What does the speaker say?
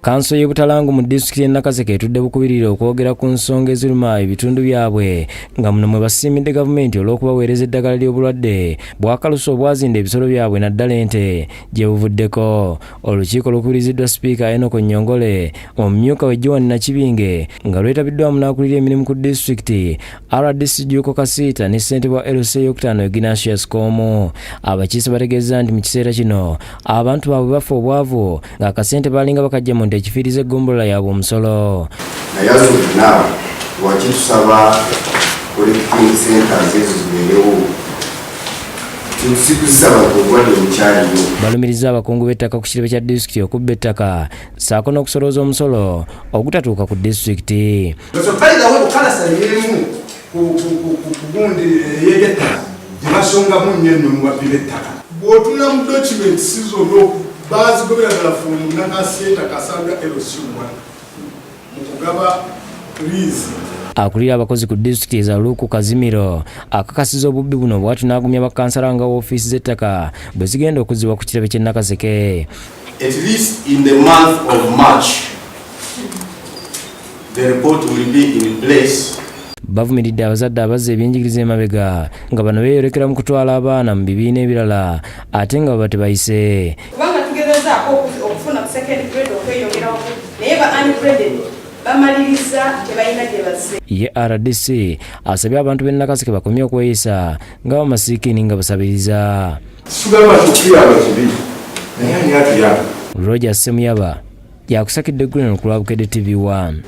Kanso y'e Butalangu mu disitulikiti y'e Nakaseke etudde bukubirire okwogera ku nsonga eziruma ebitundu byabwe nga muno mwe basiimidde gavumenti olw'okubaweereza eddagala ly'obulwadde bwakalusa obwazinda ebisolo byabwe naddala ente gye buvuddeko. Olukiiko lukubiriziddwa sipiika Enoko Nnyongole, omumyuka we Joan Nakibinge nga lwetabiddwamu n'akulira emirimu ku disitulikiti RDC Juko Kasiita ne ssentebe wa LC Yokutano Ignatius Komu. Abakiise bategeeza nti mu kiseera kino abantu baabwe bafa obwavu ng'akasente balinga bakajja mu ekifiiriza eggombolola yaabwe omusolo. Naye zonna lwaki tusaba collecting centers ezo zibeerewo tusikuzisaba obulwadde bukyaliyo. Balumirizza abakungu b'ettaka ku kirebe kya disitulikiti okubba ettaka ssaako n'okusolooza omusolo ogutatuuka ku disitulikiti. Bayirawo bukalasa y'emu ku gundi y'ettaka gye basongamu nnyo enno mu babbi b'ettaka. Bw'otunula mu documents zonna bazigobera ddala fomu Nakaseke kasanga LC1 mu kugaba liizi. Akulira abakozi ku disitulikiti eza Luku Kazimiro akakasiza obubbi buno bw'ati n'agumya bakansala nga woofiisi z'ettaka bwe zigenda okuzzibwa ku kirebe ky'e Nakaseke. At least in the month of March the report will be in place. Bavumiridde abazadde abazza ebyenjigiriza emabega nga bano beeyolekera mu kutwala abaana mu bibiina ebirala ate nga baba tebayise. Kubanga tugezezaako okufuna ku second grade okweyongerawo naye ba ungraded bamaliriza tebalina gye bazze. Ye RDC asabye abantu b'e Nakaseke bakomye okweyisa nga bamasiikini nga basabiriza. Tugamba tukuyaba kibi naye ani atuyamba. Roger Semuyaba yakusakidde Green ku lwa Bukedde TV1.